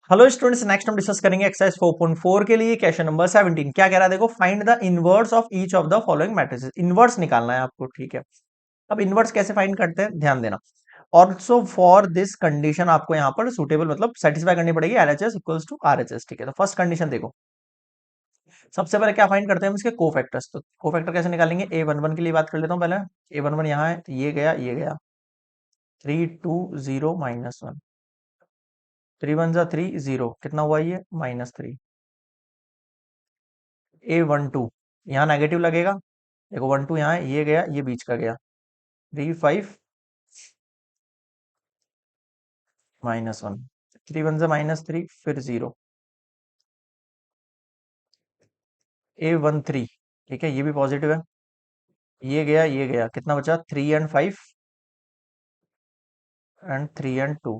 Hello students, next हम discuss करेंगे exercise 4.4 के लिए क्वेश्चन नंबर 17। क्या कह रहा है देखो, find the inverse of each of the following matrices. Inverse निकालना है आपको, ठीक है। अब इनवर्स कैसे फाइंड करते हैं, ध्यान देना। ऑल्सो फॉर दिस कंडीशन आपको यहाँ पर सुटेबल मतलब सेटिस्फाई करनी पड़ेगी एलएचएस इक्वल्स टू आरएचएस, ठीक है। तो फर्स्ट कंडीशन देखो, सबसे पहले क्या फाइंड करते हैं हम इसके कोफैक्टर्स। तो कोफैक्टर कैसे निकालेंगे, A11 के लिए बात कर लेता हूँ पहले। A11 यहाँ है तो ये गया 3 2 0 -1, 3 1 3 0, कितना हुआ ये -3। A12 यहाँ नेगेटिव लगेगा, देखो 1 2 यहाँ है, ये गया, ये बीच का गया, 3 5 -1, 3 1 -3, फिर 0। A13, ठीक है, ये भी पॉजिटिव है, ये गया, कितना बचा 3 and 5 and 3 and 2,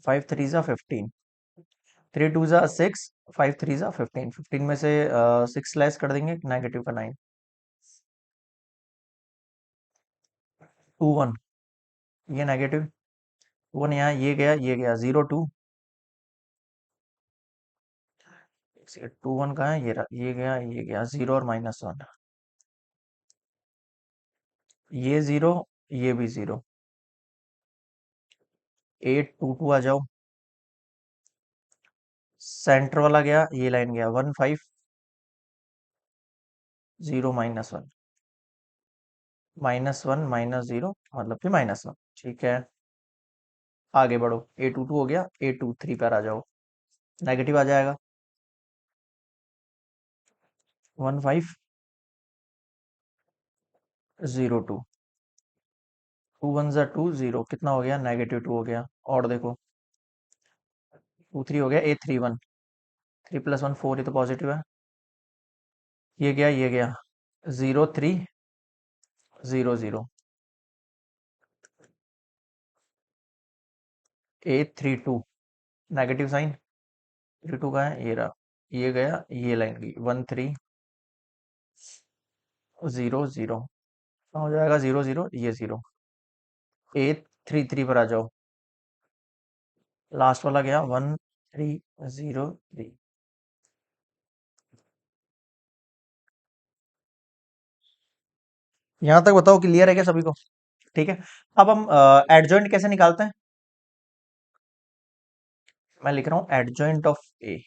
5 3 × 15, 3 2 × 6, 5 3 × 15, 15 में से 6 लेस कर देंगे, नेगेटिव का 9, 2 1, ये नेगेटिव 1 यहाँ, ये गया 0 2, 2 1 कहाँ है, ये रहा, ये गया 0 और -1, ये 0, ये भी 0। 8 2 2 आ जाओ, सेंटर वाला गया, ये लाइन गया 1 5 0 -1, -1 -0 मतलब कि -1, ठीक है। आगे बढ़ो, A22 हो गया, A23 पर आ जाओ, नेगेटिव आ जाएगा 1 5 0 2, 2 1 2 0, कितना हो गया -2 हो गया। और देखो 2 3 हो गया, A31, 3 + 1 4, ये तो पॉजिटिव है, ये गया 0 3 0 0, A32, नेगेटिव साइन, 32 का है, ये रहा, ये गया, ये लाइन गई 1 3 0 0, हो जाएगा 0 0, ये 0। A33 पर आ जाओ, लास्ट वाला गया 1 3 0 3। यहां तक बताओ, क्लियर है क्या सभी को? ठीक है। अब हम एडजॉइंट कैसे निकालते हैं, मैं लिख रहा हूं एडजॉइंट ऑफ ए,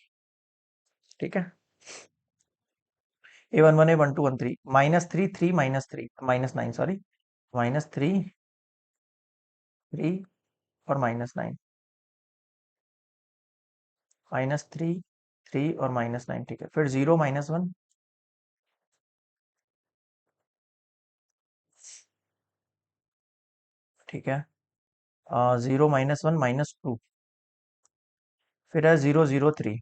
ठीक है। A11 A12 1 3 -3 3 -3 -9, सॉरी, -3 3 और -9, -3 3 और -9, ठीक है। फिर 0 -1, ठीक है। 0 -1 -2, फिर है 0 0 3।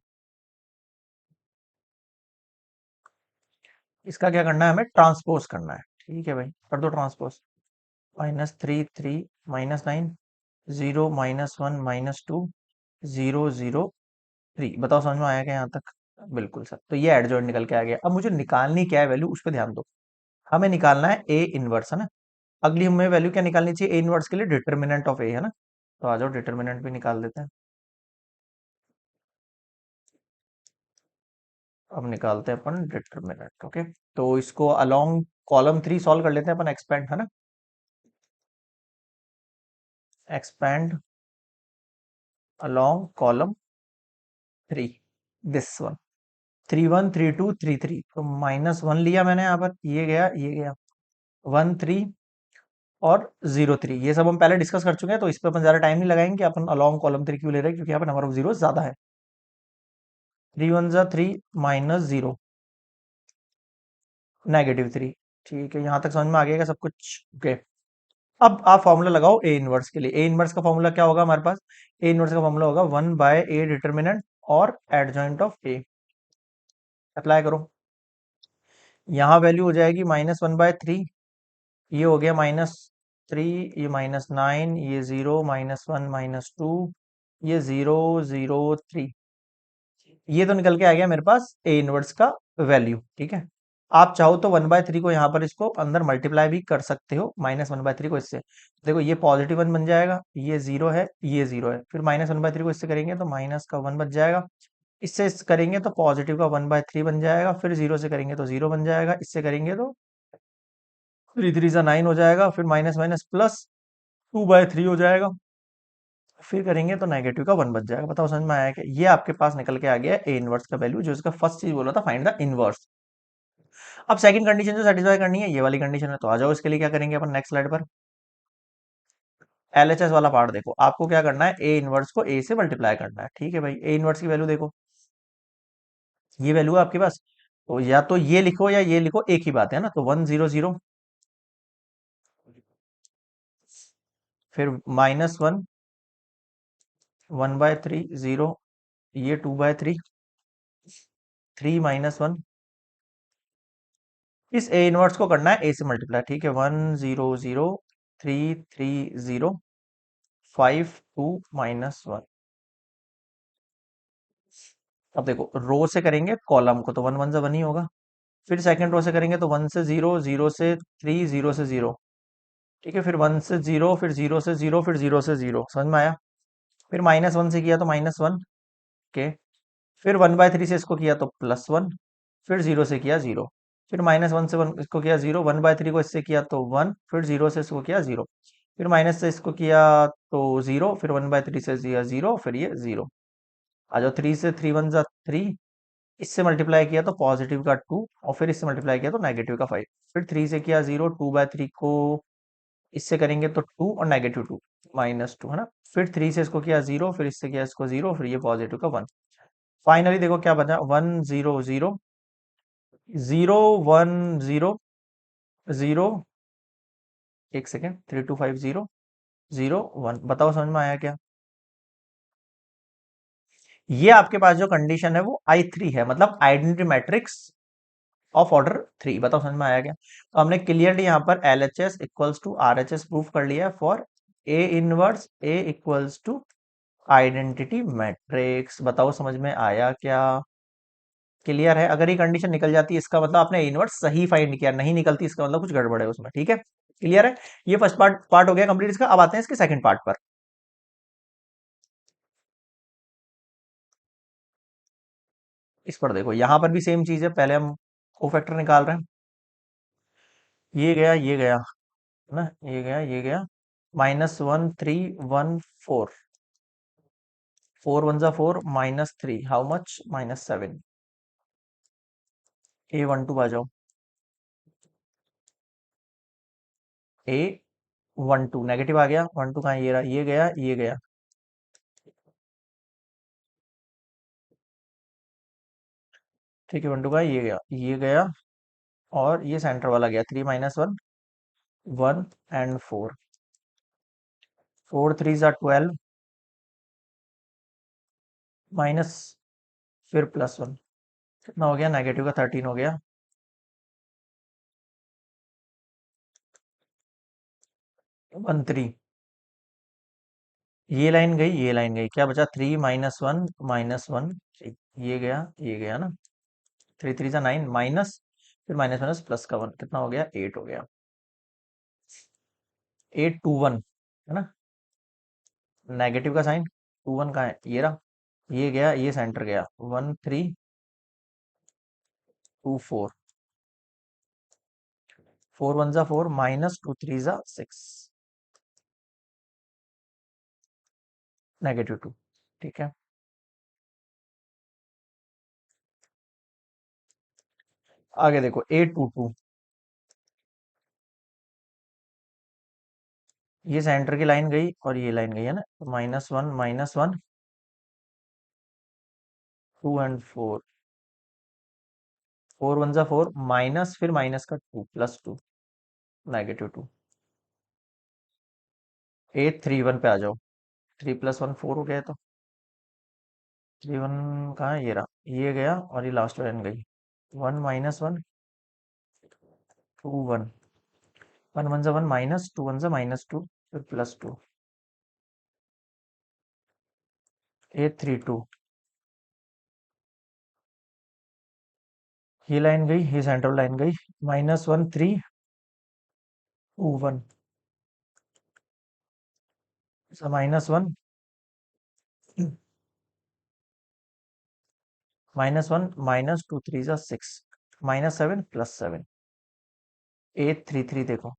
इसका क्या करना है, हमें ट्रांसपोज करना है, ठीक है भाई, कर दो ट्रांसपोज। -3 3 -9, 0 -1 -2, 0 0 3। बताओ समझ में आया क्या यहाँ तक? बिल्कुल सर, तो ये एडजॉइंट निकल के आ गया। अब मुझे निकालनी क्या है वैल्यू, उस पर ध्यान दो। हमें निकालना है ए इनवर्स, है ना। अगली हमें वैल्यू क्या निकालनी चाहिए ए इनवर्स के लिए, डिटर्मिनेंट ऑफ ए, है ना। तो आ जाओ, डिटर्मिनेंट भी निकाल देते हैं। अब निकालते हैं अपन डिटर्मिनेंट, ओके। तो इसको अलोंग कॉलम 3 सॉल्व कर लेते हैं अपन, एक्सपेंड, है ना। Expand along column 3, this one, 3 1 3 2 3 3, तो -1 लिया मैंने यहाँ पर, ये गया 1 3 और 0 3। ये सब हम पहले डिस्कस कर चुके हैं, तो इस पर अपन ज्यादा टाइम नहीं लगाएंगे। अपन अलोंग कॉलम 3 क्यों ले रहे हैं, क्योंकि यहाँ पर नंबर ऑफ जीरो ज्यादा है। 3 1 3 -0, -3, ठीक है। यहां तक समझ में आ गया सब कुछ, ओके। अब आप फॉर्मूला लगाओ ए इनवर्स के लिए। ए इनवर्स का फॉर्मूला क्या होगा हमारे पास, ए इनवर्स का फॉर्मूला होगा 1/a डिटर्मिनेंट और एडजॉइंट ऑफ ए। अप्लाई करो, यहाँ वैल्यू हो जाएगी -1/3, ये हो गया -3, ये -9, ये 0 -1 -2, ये 0 0 3। ये तो निकल के आ गया मेरे पास ए इनवर्स का वैल्यू, ठीक है। आप चाहो तो 1/3 को यहाँ पर इसको अंदर मल्टीप्लाई भी कर सकते हो, -1/3 को इससे। देखो ये +1 बन जाएगा, ये 0 है, ये 0 है, फिर -1/3 को इससे करेंगे तो माइनस का 1 बच जाएगा, इससे करेंगे तो पॉजिटिव का 1/3 बन जाएगा, फिर 0 से करेंगे तो 0 बन जाएगा, इससे करेंगे तो 3 3 9 हो जाएगा, फिर माइनस माइनस प्लस 2/3 हो जाएगा, फिर करेंगे तो नेगेटिव का 1 बच जाएगा। बताओ समझ में आया क्या? ये आपके पास निकल के आ गया ए इनवर्स का वैल्यू, जो इसका फर्स्ट चीज बोला था, फाइंड द इनवर्स। अब सेकंड कंडीशन जो सेटिस्फाई करनी है, ये वाली कंडीशन है, तो आ जाओ इसके लिए क्या करेंगे अपन नेक्स्ट स्लाइड पर। एलएचएस वाला पार्ट देखो, आपको क्या करना है, ए इनवर्स को ए से मल्टीप्लाई करना है। ठीक है भाई, ए इनवर्स की वैल्यू देखो, ये वैल्यू है आपके पास, तो या तो ये लिखो या ये लिखो, एक ही बात है ना। तो 100, फिर -1, 1/3, 0, ये 2/3, 3 - 1। इस ए इनवर्स को करना है ए से मल्टीप्लाई। ठीक है, 100, 3 3 0 5 2 - 1। अब देखो रो से करेंगे कॉलम को, तो 1 1 ही होगा। फिर सेकंड रो से करेंगे तो 1 से 0, 0 से 3, 0 से 0। ठीक है, फिर 1 से 0, फिर 0 से 0, फिर 0 से 0। समझ में आया? फिर -1 से किया तो -1 के, फिर 1/3 से इसको किया तो +1, फिर 0 से किया 0, फिर -1 से 1 इसको किया 0, 1/3 को इससे किया तो 1, फिर 0 से इसको किया 0, फिर माइनस से इसको किया तो 0, फिर 1/3 से किया 0, फिर ये 0। आ जाओ, 3 से 3 1 3, इससे मल्टीप्लाई किया तो पॉजिटिव का 2, और फिर इससे मल्टीप्लाई किया तो नेगेटिव का 5। फिर 3 से किया 0, 2/3 को इससे करेंगे तो 2 और -2 -2 है ना। फिर 3 से इसको किया 0, फिर इससे किया इसको 0, फिर ये पॉजिटिव का 1। फाइनली देखो क्या बचा, 1 0 0 0 1 0 एक सेकेंड, 3 2 5 0 0 1। बताओ समझ में आया क्या? ये आपके पास जो कंडीशन है वो I3 है, मतलब आइडेंटिटी मैट्रिक्स ऑफ ऑर्डर 3। बताओ समझ में आया क्या? तो हमने क्लियरली यहाँ पर LHS equals to RHS proof कर लिया है for A inverse A equals to identity matrix. बताओ समझ में आया क्या? क्लियर है? अगर ये कंडीशन निकल जाती है इसका मतलब आपने इनवर्स सही फाइंड किया, नहीं निकलती इसका मतलब कुछ गड़बड़ है उसमें। ठीक है, क्लियर है? ये फर्स्ट पार्ट पार्ट हो गया कंप्लीट इसका। अब आते हैं इसके सेकंड पार्ट पर। इस पर देखो, यहां पर भी सेम चीज है। पहले हम को फैक्टर निकाल रहे हैं, ये गया ये गया, है ना, ये गया ये गया, -1 3 1 4, 4 1 4, -3 हाउ मच, -7। A12 आ जाओ, A12 नेगेटिव आ गया, 12 कहाँ है? ये रहा, ये गया ये गया। ठीक है, 12 का ये गया ये गया, और ये सेंटर वाला गया, 3 - 1 1 एंड 4, 4 3 12, माइनस फिर +1, कितना हो गया, नेगेटिव का 13 हो गया, 1 3। ये लाइन गई ये लाइन गई, क्या बचा, 3 - 1 -1 ये गया ना, 3 3 9 माइनस, फिर माइनस माइनस प्लस का 1, कितना हो गया, 8 हो गया। 8 2 1 है ना, नेगेटिव का साइन, 2 1 का है, ये रहा, ये गया ये सेंटर गया, 1 3 2 4, 4 1 4 -2 3 6, -2। ठीक है, आगे देखो, 8 2 2, ये सेंटर की लाइन गई और ये लाइन गई है ना, -1 - 1 2 एंड 4, 4 1 4 माइनस, फिर माइनस का 2 +2, -2। 8 3 1 पे आ जाओ, 3 + 1 4 हो गया, तो 3 1 कहाँ है, ये रहा, ये गया और ये लास्ट लाइन गई, 1 - 1 2 1, 1 1 -2 -2, फिर +2, 8 3 2, ये लाइन गई, ये सेंट्रल लाइन गई, -1 3 2 1, -1 -1 -2 3 6, -7 +7, 8 3 3 देखो,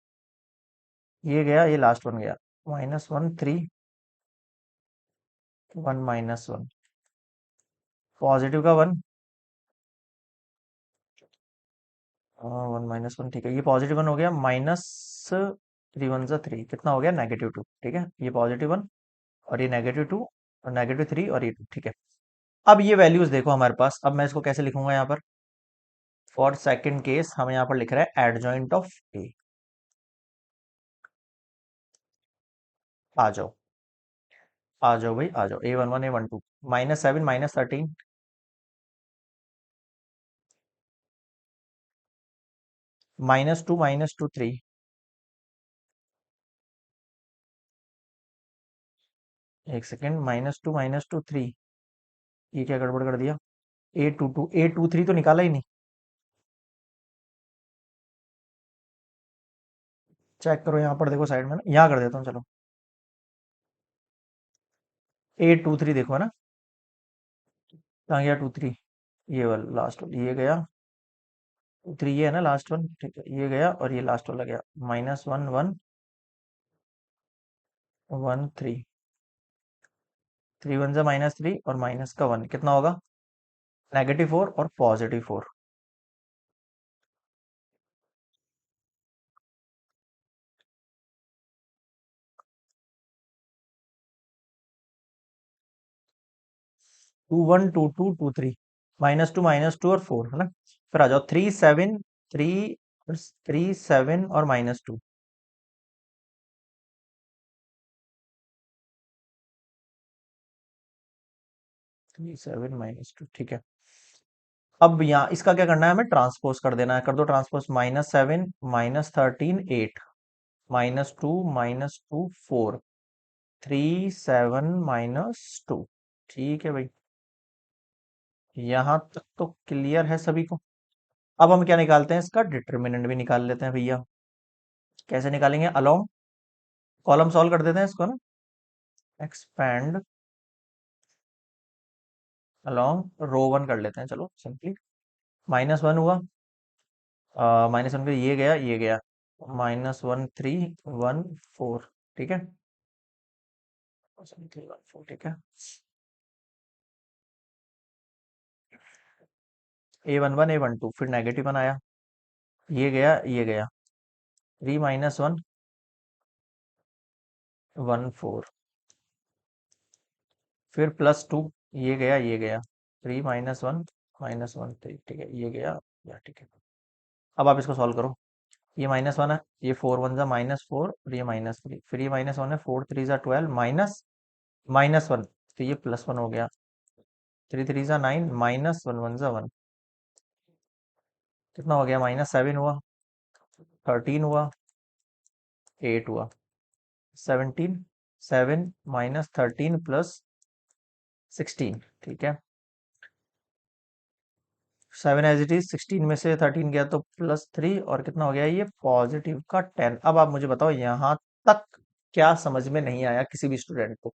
ये गया, ये लास्ट वन गया, -1 3 1 -1, पॉजिटिव का 1, 1 -1 ठीक है, ये +1 हो गया, -3 1 3 कितना हो गया, -2, ठीक है, ये +1 और ये -2 और -3 और ये 2, ठीक है। अब ये वैल्यूज देखो हमारे पास, अब मैं इसको कैसे लिखूंगा यहाँ पर, फॉर सेकंड केस हमें यहाँ पर लिख रहा है एडजॉइंट ऑफ ए। आ जाओ, आ जाओ भाई, आ जाओ, A11 A12, -7 -13, -2 -2 3, एक सेकेंड, -2 -2 3, ये क्या गड़बड़ कर दिया, A22 A23 तो निकाला ही नहीं, चेक करो यहाँ पर, देखो साइड में ना, यहाँ कर देता हूँ चलो, A23 देखो है ना, कहाँ गया 2 3, ये वाला लास्ट वाला, ये गया 2 3, ये है ना लास्ट वन, ठीक है, ये गया और ये लास्ट वाला गया, -1 1 1 3, 3 1 जा -3 और माइनस का 1 कितना होगा, -4 और +4, 2 1 2 2 2 3, -2 और 4 है ना, फिर आ जाओ 3 7 3 और -2, 3 7 -2, ठीक है। अब यहाँ इसका क्या करना है, हमें ट्रांसपोज कर देना है, कर दो ट्रांसपोज, -7 -13 8, -2 -2 4, 3 7 -2, ठीक है भाई, यहाँ तक तो क्लियर है सभी को। अब हम क्या निकालते हैं, इसका डिटर्मिनेंट भी निकाल लेते हैं भैया, कैसे निकालेंगे, अलोंग कॉलम सॉल्व कर देते हैं इसको ना, एक्सपैंड अलोंग रो 1 कर लेते हैं, चलो सिंपली, -1 हुआ, -1 का ये गया, -1 3 1 4, ठीक है, 3 1 4, ठीक है, A11 A12, फिर -1 आया, ये गया 3 -1 1 4, फिर +2, ये गया 3 -1 -1 3, ठीक है, ये गया, या ठीक है। अब आप इसको सॉल्व करो, ये -1 है, ये 4 1 जा -4 और ये -3, फिर ये -1 है, 4 3 जा 12 -1, तो ये +1 हो गया, 3 3 जा 9 -1 1 जा 1, कितना हो गया, -7 हुआ, 13 हुआ, 8 हुआ, 17, 7 -13 +16, ठीक है, 7 एज इट इज, 16 में से 13 गया तो +3 और कितना हो गया, ये पॉजिटिव का 10। अब आप मुझे बताओ यहाँ तक क्या समझ में नहीं आया किसी भी स्टूडेंट को,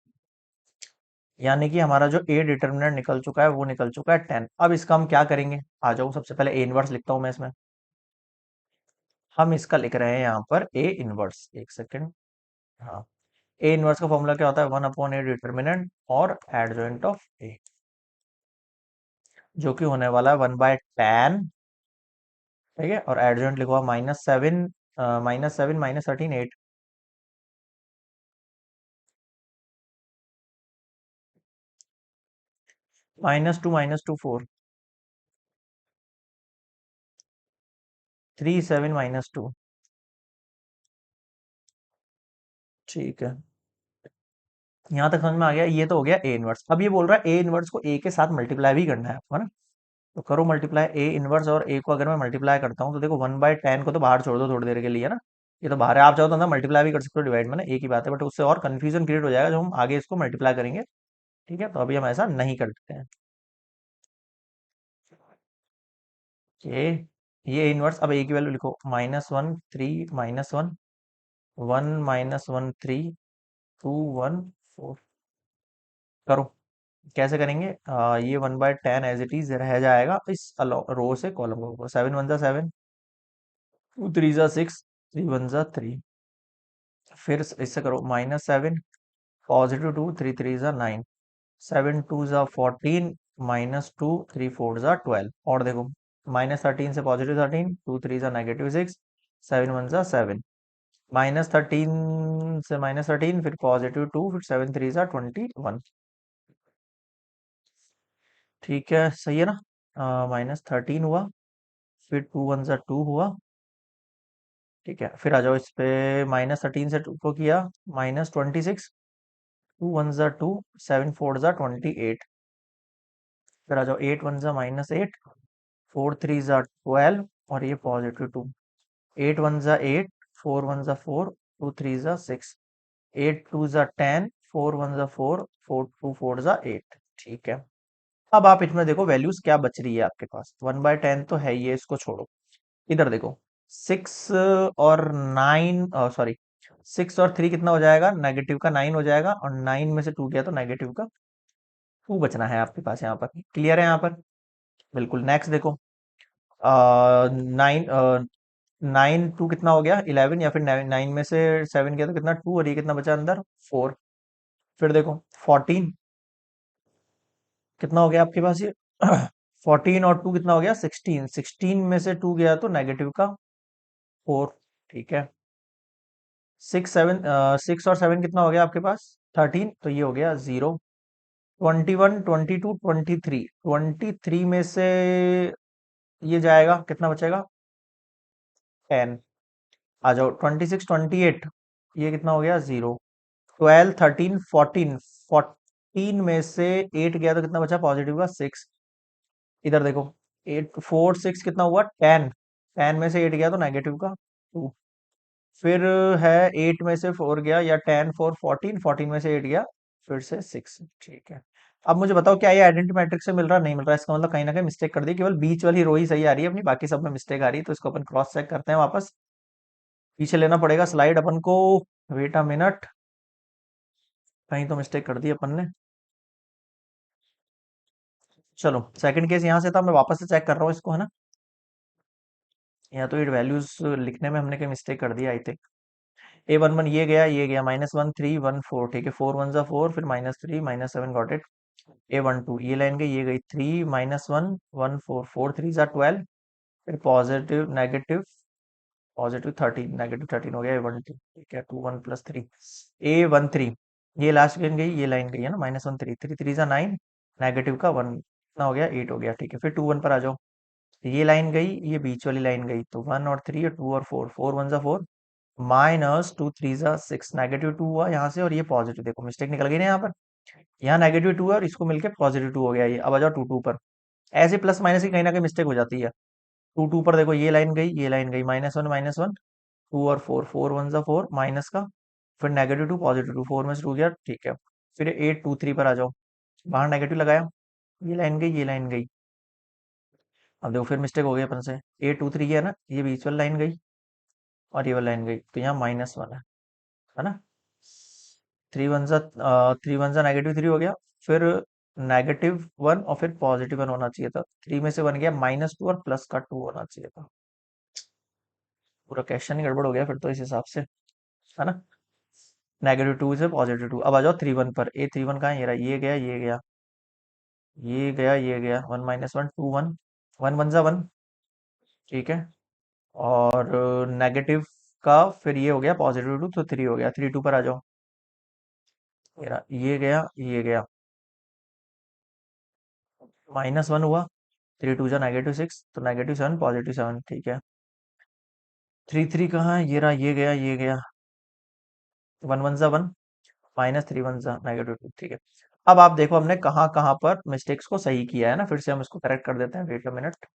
यानी कि हमारा जो ए डिटर्मिनेंट निकल चुका है वो निकल चुका है 10। अब इसका हम क्या करेंगे, आ जाओ, सबसे पहले ए इनवर्स लिखता हूं मैं इसमें, हम इसका लिख रहे हैं यहाँ पर ए इनवर्स, एक सेकेंड, हाँ, ए इनवर्स का फॉर्मूला क्या होता है, 1/a डिटर्मिनेंट और एडजॉइंट ऑफ ए, जो कि होने वाला है 1/tan, ठीक है, और एडजॉइंट लिखवा -7 -7 -13 8, -2 4, 3 7 -2, ठीक है, यहाँ तक समझ में आ गया, ये तो हो गया ए इनवर्स। अब ये बोल रहा है ए इनवर्स को ए के साथ मल्टीप्लाई भी करना है आपको, है ना, तो करो मल्टीप्लाई, ए इनवर्स और ए को अगर मैं मल्टीप्लाई करता हूँ तो देखो 1/tan को तो बाहर छोड़ दो थोड़ी देर के लिए, है ना, ये तो बाहर है, आप चाहो तो अंदर मल्टीप्लाई भी कर सकते हो, डिवाइड में ना, एक ही बात है, बट उससे और कंफ्यूजन क्रिएट हो जाएगा जब हम आगे इसको मल्टीप्लाई करेंगे, ठीक है, तो अभी हम ऐसा नहीं करते हैं। ये ये इनवर्स, अब ए की वैल्यू लिखो, -1 3 -1 1 -1 3 2 1 4। करो, कैसे करेंगे? ये 1/10 एज इट इज रह जाएगा इस रो से कॉलम को ऊपर। 7 1 7, 2 3 6, 3 1 3। फिर इससे करो, -7 +2 3 3 9, 7 2 14, -2 3 4 12। और देखो, -13 से +13, 2 3 -6, 7 1 7, -13 से -13, फिर +2, फिर 7 3 21। ठीक है, सही है ना? -13 हुआ, फिर 2 1 2 हुआ। ठीक है, फिर आ जाओ इस पे, -13 से 2 को किया, -26, 2 1 2, 7 4 28। फिर आ जाओ, 8 1 -8, 4 3 12, और ये +2, 8 1 8, 4 1 4, 2 3 6, 8 2 10, 4 1 4, 4 2 4 8। ठीक है, अब आप इसमें देखो वैल्यूज क्या बच रही है आपके पास। 1/10 तो है ही है, इसको छोड़ो। इधर देखो, 6 और 9, सॉरी, 6 और 3 कितना हो जाएगा? नेगेटिव का 9 हो जाएगा, और 9 में से 2 गया तो नेगेटिव का 2 बचना है आपके पास यहाँ पर। क्लियर है यहाँ पर? बिल्कुल। नेक्स्ट देखो, 9 9 2 कितना हो गया? 11, या फिर 9 में से 7 गया तो कितना? 2, और ये कितना बचा अंदर? 4। फिर देखो, 14 कितना हो गया आपके पास ये? 14 और 2 कितना हो गया? 16। 16 में से 2 गया तो नेगेटिव का 4। ठीक है, 6 और 7 कितना हो गया आपके पास? 13, तो ये हो गया 0। 21 22 23, 23 में से ये जाएगा, कितना बचेगा? 10। आ जाओ, 26 28, ये कितना हो गया? 0। 12 13 14, 14 में से 8 गया तो कितना बचा पॉजिटिव का? 6। इधर देखो, 8 4 6 कितना हुआ? 10। 10 में से 8 गया तो नेगेटिव का 2। फिर है 8 में से 4 गया, या 10 4 14, 14 में से 8 गया, फिर से 6। ठीक है, अब मुझे बताओ, क्या ये आइडेंटी मैट्रिक्स से मिल रहा? नहीं मिल रहा। इसका मतलब कहीं ना कहीं मिस्टेक कर दी, केवल बीच वाली रो ही सही आ रही है अपनी, बाकी सब में मिस्टेक आ रही है। तो इसको अपन क्रॉस चेक करते हैं वापस। पीछे लेना पड़ेगा स्लाइड अपन को। वेट अ मिनट, कहीं तो मिस्टेक कर दी अपन ने। चलो, सेकंड केस यहाँ से था, मैं वापस से चेक कर रहा हूँ इसको, है ना? या तो ये वैल्यूज लिखने में हमने कहीं मिस्टेक कर दी, आई थिंक। A11 ये गया -1 3 1 4। ठीक है, 4 1 4, फिर -3 -7, गॉट इट। A12 ये लाइन गई, ये गई 3 -1 1 4, 4 3 12, फिर पॉजिटिव नेगेटिव, +13, -13 हो गया A12। ठीक है, 2 1 +3, A13 ये लास्ट लाइन गई, ये लाइन गई है ना, -1 3 3 3 9, नेगेटिव का 1 कितना हो गया? 8 हो गया। ठीक है, फिर 2 1 पर आ जाओ। ये लाइन गई, ये बीच वाली लाइन गई, तो 1 और 3 और 2 और 4, 4 1 4, -2 3 6, -2 हुआ यहाँ से, और ये पॉजिटिव। देखो मिस्टेक निकल गई ना यहाँ पर। यहाँ -2 है, और इसको मिलके +2 हो गया ये। अब आ जाओ 2 2 पर। ऐसे प्लस माइनस की कहीं ना कहीं मिस्टेक हो जाती है। 2 2 पर देखो, ये लाइन गई, ये लाइन गई, -1 2 और 4, 4 1 4, माइनस का, फिर -2 +2, 4 में से 2 गया। ठीक है, फिर 8 2 3 पर आ जाओ। बाहर नेगेटिव लगाया, ये लाइन गई, ये लाइन गई। अब देखो, फिर मिस्टेक हो गई अपन से। 8 2 3 है ना, ये बीच वाली लाइन गई, और ये वाली लाइन गई, तो यहाँ -1 है ना? 3 1 -3 हो गया, फिर -1, और फिर +1 होना चाहिए था। 3 में से 1 गया, -2, और प्लस का 2 होना चाहिए था। पूरा क्वेश्चन ही गड़बड़ हो गया फिर तो इस हिसाब से, है ना? -2 से +2। अब आ जाओ 3 1 पर। A31 कहाँ है? ये रहा, ये गया, ये गया, ये गया, ये गया, 1 -1 2 1, 1 1 1। ठीक है, और नेगेटिव का फिर ये हो गया +2, तो 3 हो गया। 3 2 पर आ जाओ। ये रहा, ये गया, ये गया, -1 हुआ। 3 2 -6, तो -7 +7। ठीक है, 3 3 कहाँ है? ये रहा, ये गया, ये गया, 1 1 1, -3 1 -2। ठीक है, अब आप देखो हमने कहाँ कहाँ पर मिस्टेक्स को सही किया है ना, फिर से हम इसको करेक्ट कर देते हैं। Wait a minute.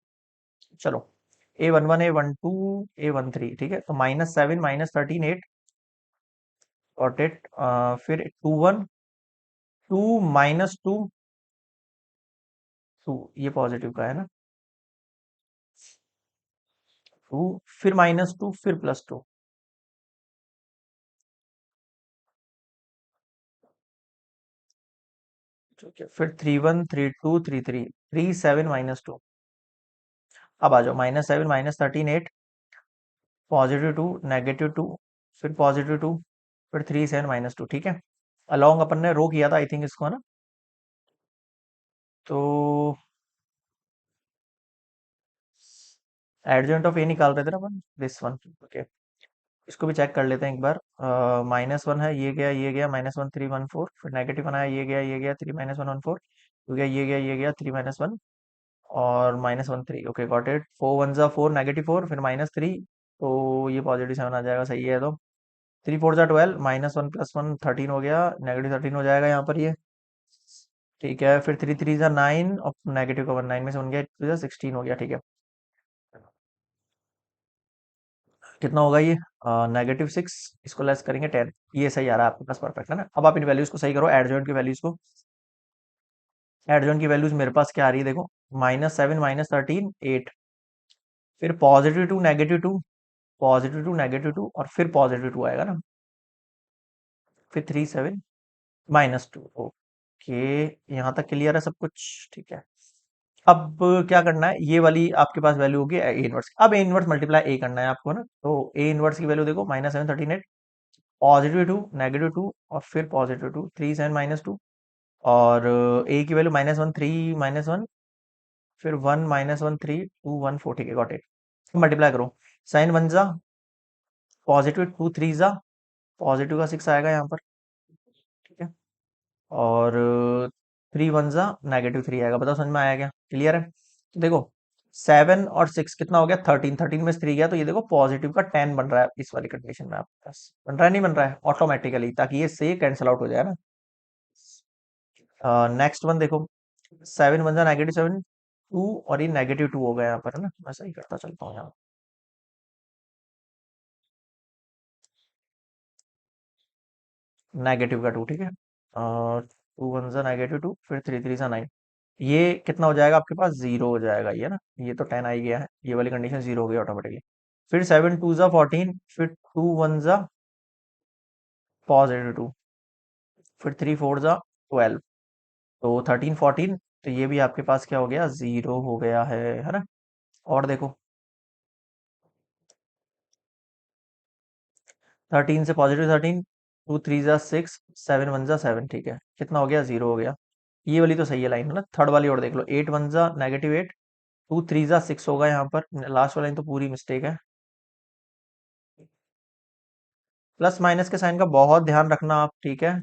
चलो, A11 A12 A13। ठीक है, तो -7 -13 8, गॉट इट। फिर 2 1 2 -2 2, ये पॉजिटिव का है ना? टू, फिर -2, फिर +2। ठीक है, फिर 3 1 3 2 3 3 3 7 -2। अब आ जाओ -7 -13 8, +2 -2, फिर +2, फिर 3 7 -2। ठीक है, अलोंग अपन ने रो किया था आई थिंक इसको, है ना? तो एडजॉइंट ऑफ ए निकाल रहे थे ना अपन, दिस वन। ओके, इसको भी चेक कर लेते हैं एक बार। -1 है, ये गया -1 3 1 4, फिर नेगेटिव बनाया, ये गया 3 -1 1 4, हो गया, ये गया 3 -1 और -1 3। Okay, got it. 4 1 जा 4, -4, फिर -3, तो ये +7 आ जाएगा, सही है। तो 3 4 जा 12, -1 +1 13 हो गया, -13 हो जाएगा यहाँ पर ये। ठीक है, फिर 3 3 जा 9 और नेगेटिव का 1 9 में से 1 गया, 2 जा 16 हो गया। ठीक है, कितना होगा ये? -6, इसको लेस करेंगे 10। ये सही आ रहा है आपके पास, परफेक्ट है ना? अब आप इन वैल्यूज को सही करो, एडजॉइंट की वैल्यूज को। एडजॉइंट की वैल्यूज मेरे पास क्या आ रही है देखो, -7 -13 8, फिर +2 -2, और फिर +2 आएगा ना, फिर 3 7 -2। ओके, यहाँ तक क्लियर है सब कुछ? ठीक है, अब क्या करना है, ये वाली आपके पास वैल्यू होगी ए इनवर्स। अब ए इनवर्स मल्टीप्लाई ए करना है आपको ना, तो ए इनवर्स की वैल्यू देखो, -7 13 8, +2 -2, और फिर +2 3 7 -2, और ए की वैल्यू -1 3 -1, फिर 1 -1 3 2 1 4। ठीक है, गॉट इट। मल्टीप्लाई करो, साइन 1 जा +2 3 जा पॉजिटिव का 6 आएगा यहाँ पर। ठीक है, और 3 1 जा -3 आएगा। बताओ समझ में आया क्या? क्लियर है? तो देखो, 7 और 6 कितना हो गया? 13, 13 में से 3 गया, तो ये देखो पॉजिटिव का 10 बन रहा है इस वाली कंडीशन में आपके पास। बन रहा है नहीं बन रहा है? ऑटोमेटिकली, ताकि ये से कैंसिल आउट हो जाए ना। नेक्स्ट वन देखो, 7 1 जा -7 2, और ये -2 हो गया यहाँ पर, है ना? मैं सही करता चलता हूँ यहाँ। -2 ठीक है, और 2 1 जा -2, फिर 3 3 जा 9, ये कितना हो जाएगा आपके पास? 0 हो जाएगा ये ना, ये तो 10 आ ही गया है, ये वाली कंडीशन 0 हो गई ऑटोमेटिकली। फिर 7 2 जा 14, फिर 2 1 जा +2, फिर 3 4 जा 12, तो 13 14, तो ये भी आपके पास क्या हो गया? 0 हो गया है ना? और देखो, 13 से +13, 2 3 जा 6, 7 1 जा 7। ठीक है, कितना हो गया? 0 हो गया। ये वाली तो सही है लाइन, है ना? थर्ड वाली और देख लो, 8 1 जा -8, 2 3 जा 6 होगा यहाँ पर। लास्ट वाला लाइन तो पूरी मिस्टेक है। प्लस माइनस के साइन का बहुत ध्यान रखना आप, ठीक है?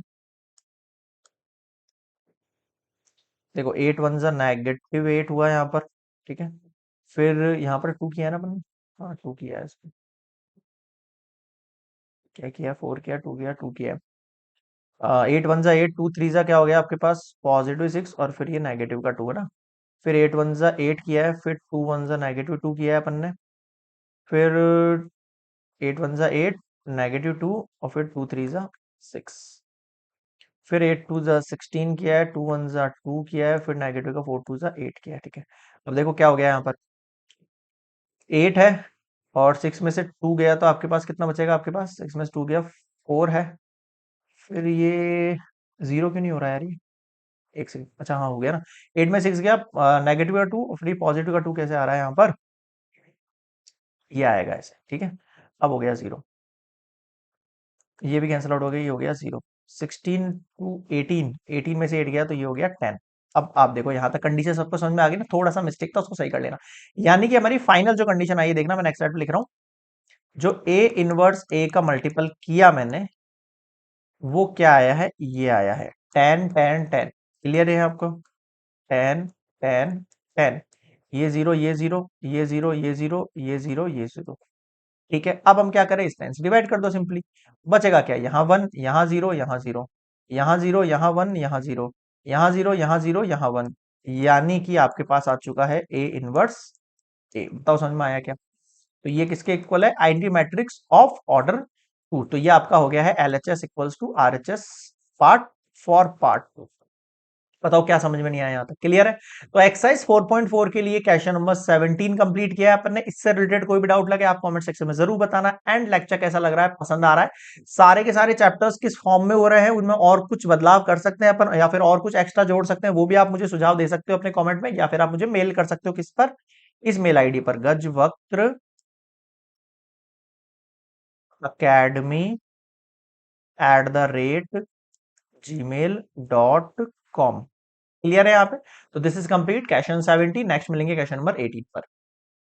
देखो, 8 1 जा -8 हुआ यहाँ पर। ठीक है, फिर यहाँ पर 2 किया है ना अपन ने? हाँ, 2 किया है इसमें। क्या किया? 4 किया, 2 किया, 2 किया। 8 1 जा 8, 2 3 जा क्या हो गया आपके पास? +6, और फिर ये -2 है ना? फिर 8 1 जा 8 किया है, फिर 2 1 जा -2 किया है अपन ने, फिर 8 1 जा 8 -2, और फिर 2 3 जा 6, फिर 8 2 जा 16 किया है, 2 1 जा 2 किया है, फिर नेगेटिव का 4 2 जा 8 किया है। ठीक है, अब देखो क्या हो गया यहाँ पर, 8 है और 6 में से 2 गया, तो आपके पास कितना बचेगा? आपके पास 6 में से 2 गया, 4 है। फिर ये 0 क्यों नहीं हो रहा है यार ये? एक सेकंड, अच्छा हाँ, हो गया ना। 8 में 6 गया, नेगेटिव का 2, फिर पॉजिटिव का 2 कैसे आ रहा है यहाँ पर? ये आएगा ऐसे। ठीक है, अब हो गया 0, ये भी कैंसिल आउट हो गया, ये हो गया 0। 16 टू 18, 18 में से 8 गया, तो ये हो गया 10। अब आप देखो, यहाँ तक कंडीशन सबको समझ में आ गई ना? थोड़ा सा मिस्टेक था, उसको सही कर लेना। यानी कि हमारी फाइनल जो कंडीशन आई है, देखना मैं नेक्स्ट स्लाइड पे लिख रहा हूँ, जो ए इनवर्स ए का मल्टीपल किया मैंने, वो क्या आया है? ये आया है 10 10 10। क्लियर है आपको? 10 10 10, ये 0 ये 0 ये 0 ये 0 ये 0 ये 0। ठीक है, अब हम क्या करें? इस लाइन से डिवाइड कर दो सिंपली। बचेगा क्या? यहाँ 1, यहाँ 0, यहाँ 0, यहाँ 0, यहाँ 1, यहाँ 0, यहाँ 0, यहाँ 0, यहाँ 1, यानी कि आपके पास आ चुका है ए इनवर्स ए। बताओ समझ में आया क्या? तो ये किसके इक्वल है? Identity matrix of order 2। तो ये आपका हो गया है L H S equals to R H S part for part 2। बताओ क्या समझ में नहीं आया यहाँ तक, क्लियर है? तो एक्सरसाइज 4.4 के लिए क्वेश्चन नंबर 17 कंप्लीट किया है अपन ने। इससे रिलेटेड कोई भी डाउट लगे आप कमेंट सेक्शन में जरूर बताना। एंड लेक्चर कैसा लग रहा है, पसंद आ रहा है? सारे के सारे चैप्टर्स किस फॉर्म में हो रहे हैं, उनमें और कुछ बदलाव कर सकते हैं अपन, या फिर और कुछ एक्स्ट्रा जोड़ सकते हैं, वो भी आप मुझे सुझाव दे सकते हो अपने कॉमेंट में, या फिर आप मुझे मेल कर सकते हो किस पर, इस मेल आईडी पर, gajwaktracademy@gmail.com। क्लियर है यहाँ पे? तो this is complete question 17। Next मिलेंगे क्वेश्चन नंबर 18 पर।